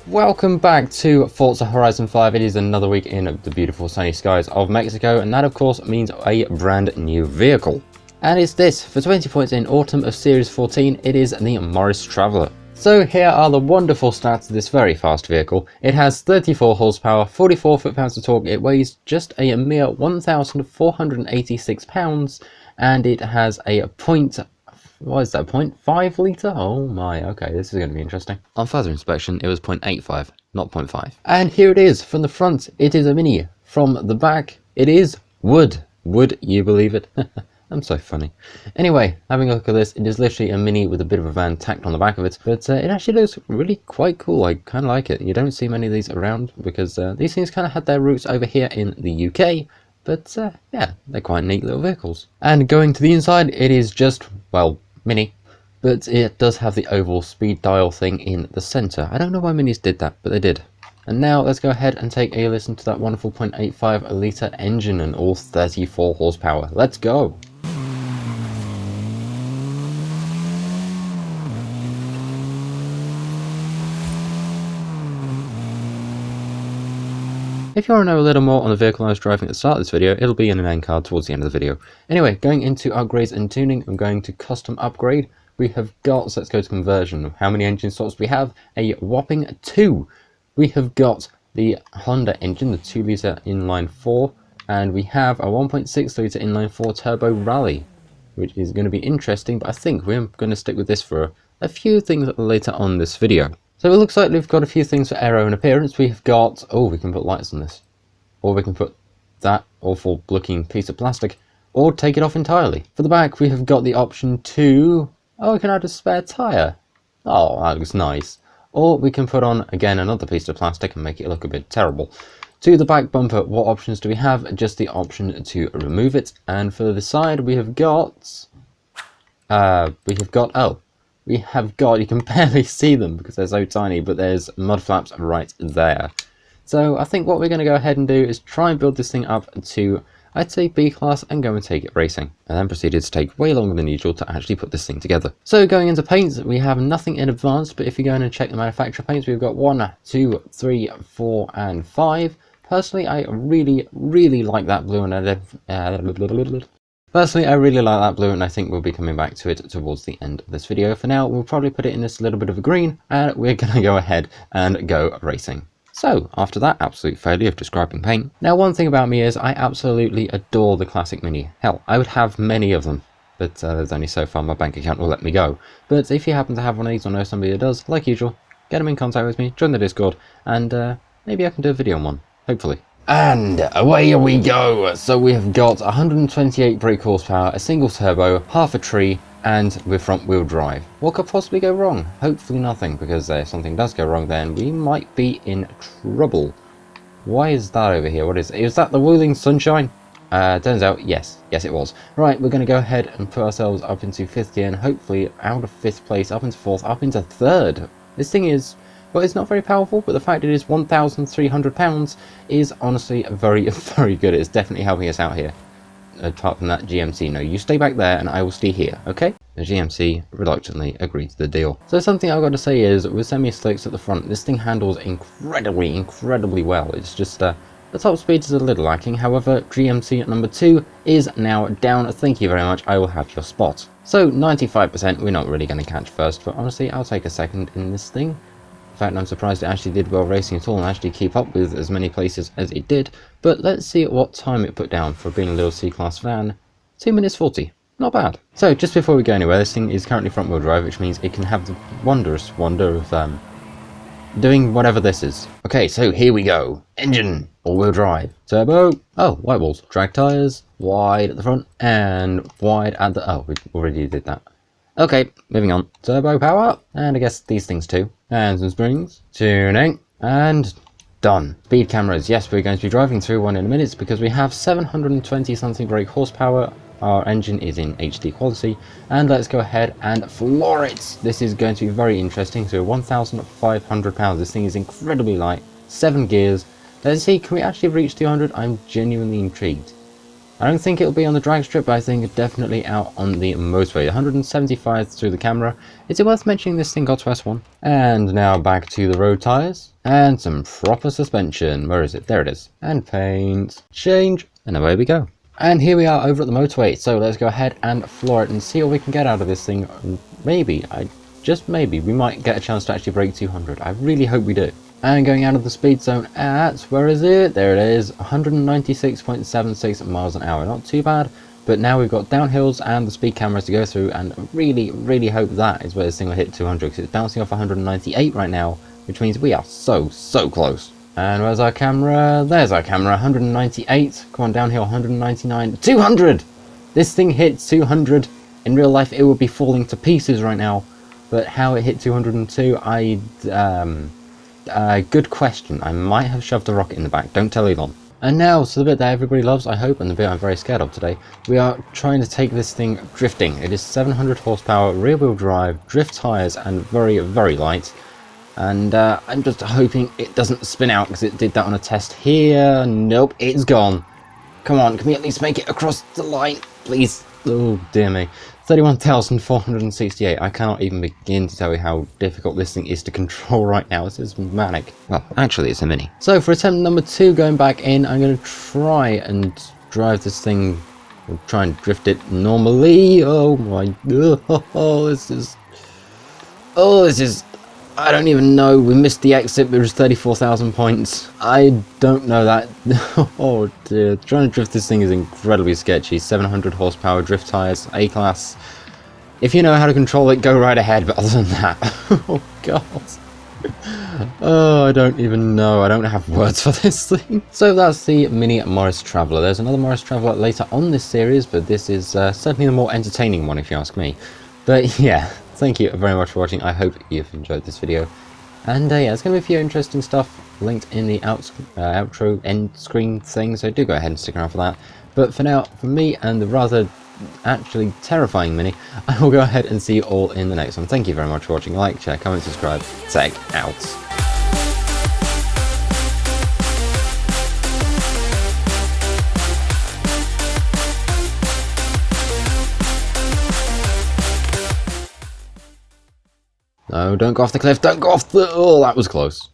Welcome back to Forza Horizon 5. It is another week in the beautiful sunny skies of Mexico, and that of course means a brand new vehicle. And it's this, for 20 points in Autumn of Series 14, it is the Morris Traveller. So here are the wonderful stats of this very fast vehicle. It has 34 horsepower, 44 foot-pounds of torque, it weighs just a mere 1,486 pounds, and it has a what is that, 0.5 litre? Oh my, okay, this is going to be interesting. On further inspection, it was 0.85, not 0.5. And here it is, from the front, it is a Mini. From the back, it is wood. Would you believe it? I'm so funny. Anyway, having a look at this, it is literally a Mini with a bit of a van tacked on the back of it, but it actually looks really quite cool. I kind of like it. You don't see many of these around, because these things kind of had their roots over here in the UK, but yeah, they're quite neat little vehicles. And going to the inside, it is just, well, Mini, but it does have the oval speed dial thing in the centre. I don't know why Minis did that, but they did. And now let's go ahead and take a listen to that wonderful 0.85 litre engine and all 34 horsepower. Let's go! If you want to know a little more on the vehicle I was driving at the start of this video, it'll be in the main card towards the end of the video. Anyway, going into upgrades and tuning, I'm going to custom upgrade. We have got, so let's go to conversion. How many engine slots do we have? A whopping 2. We have got the Honda engine, the 2 litre inline 4, and we have a 1.6 litre inline 4 turbo rally, which is going to be interesting, but I think we're going to stick with this for a few things later on this video. So it looks like we've got a few things for aero and appearance. We've got, oh, we can put lights on this. Or we can put that awful looking piece of plastic, or take it off entirely. For the back, we have got the option to, oh, we can add a spare tyre. Oh, that looks nice. Or we can put on, again, another piece of plastic and make it look a bit terrible. To the back bumper, what options do we have? Just the option to remove it. And for the side, we have got, you can barely see them because they're so tiny, but there's mud flaps right there. So I think what we're going to go ahead and do is try and build this thing up to, I'd say, B class and go and take it racing. And then proceeded to take way longer than usual to actually put this thing together. So going into paints, we have nothing in advance, but if you go in and check the manufacturer paints, we've got 1, 2, 3, 4 and 5. Personally, I really like that blue, and Personally, I really like that blue, and I think we'll be coming back to it towards the end of this video. For now, we'll probably put it in this little bit of a green, and we're going to go ahead and go racing. So, after that absolute failure of describing paint. Now, one thing about me is I absolutely adore the classic Mini. Hell, I would have many of them, but there's only so far my bank account will let me go. But if you happen to have one of these or know somebody that does, like usual, get them in contact with me, join the Discord, and maybe I can do a video on one, hopefully. And away we go! So we have got 128 brake horsepower, a single turbo, half a tree, and with front wheel drive. What could possibly go wrong? Hopefully nothing, because if something does go wrong then we might be in trouble. Why is that over here? What is it? Is that the Wheeling Sunshine? Turns out, yes it was. Right, we're going to go ahead and put ourselves up into 5th gear and hopefully out of 5th place, up into 4th, up into 3rd. This thing is, well, it's not very powerful, but the fact it is 1,300 pounds is honestly very, very good. It's definitely helping us out here. Apart from that GMC, no, you stay back there and I will stay here, okay? The GMC reluctantly agreed to the deal. So something I've got to say is, with semi-slicks at the front, this thing handles incredibly well. It's just, the top speed is a little lacking. However, GMC at number 2 is now down. Thank you very much, I will have your spot. So 95%, we're not really going to catch first, but honestly, I'll take a second in this thing. In fact, I'm surprised it actually did well racing at all and actually keep up with as many places as it did. But let's see at what time it put down for being a little C-Class van. 2 minutes 40. Not bad. So, just before we go anywhere, this thing is currently front-wheel drive, which means it can have the wondrous wonder of doing whatever this is. Okay, so here we go. Engine, all-wheel drive, turbo. Oh, white walls, drag tyres, wide at the front, and wide at the... Oh, we already did that. Okay, moving on. Turbo power, and I guess these things too. And some springs, tuning, and done. Speed cameras, yes, we're going to be driving through one in a minute because we have 720 something brake horsepower. Our engine is in HD quality, and let's go ahead and floor it. This is going to be very interesting. So 1,500 pounds. This thing is incredibly light. 7 gears. Let's see, can we actually reach 200? I'm genuinely intrigued. I don't think it'll be on the drag strip, but I think definitely out on the motorway. 175 through the camera. Is it worth mentioning this thing got to S1? And now back to the road tyres. And some proper suspension. Where is it? There it is. And paint. Change. And away we go. And here we are over at the motorway. So let's go ahead and floor it and see what we can get out of this thing. Maybe, just maybe, we might get a chance to actually break 200. I really hope we do. And going out of the speed zone at, where is it? There it is, 196.76 miles an hour. Not too bad, but now we've got downhills and the speed cameras to go through, and really hope that is where this thing will hit 200, because it's bouncing off 198 right now, which means we are so close. And where's our camera? There's our camera, 198. Come on, downhill, 199. 200! This thing hit 200. In real life, it would be falling to pieces right now, but how it hit 202, good question. I might have shoved a rocket in the back. Don't tell Elon. And now to the bit that everybody loves, I hope, and the bit I'm very scared of today. We are trying to take this thing drifting. It is 700 horsepower, rear-wheel drive, drift tyres, and very light. And I'm just hoping it doesn't spin out, because it did that on a test here. Nope, it's gone. Come on, can we at least make it across the line, please? Oh, dear me. 31,468. I cannot even begin to tell you how difficult this thing is to control right now. This is manic. Well, actually, it's a Mini. So for attempt number 2, going back in, I'm going to try and drive this thing, or try and drift it normally. Oh my, this is, I don't even know. We missed the exit, but it was 34,000 points. I don't know that. Oh dear. Trying to drift this thing is incredibly sketchy. 700 horsepower drift tyres, A-class. If you know how to control it, go right ahead, but other than that, oh god. Oh, I don't even know. I don't have words for this thing. So that's the Mini Morris Traveller. There's another Morris Traveller later on this series, but this is certainly the more entertaining one, if you ask me. But yeah. Thank you very much for watching. I hope you've enjoyed this video. And yeah, there's going to be a few interesting stuff linked in the outro end screen thing, so do go ahead and stick around for that. But for now, for me and the rather actually terrifying Mini, I will go ahead and see you all in the next one. Thank you very much for watching. Like, share, comment, subscribe. Tech out. No, don't go off the cliff, don't go off the... Oh, that was close.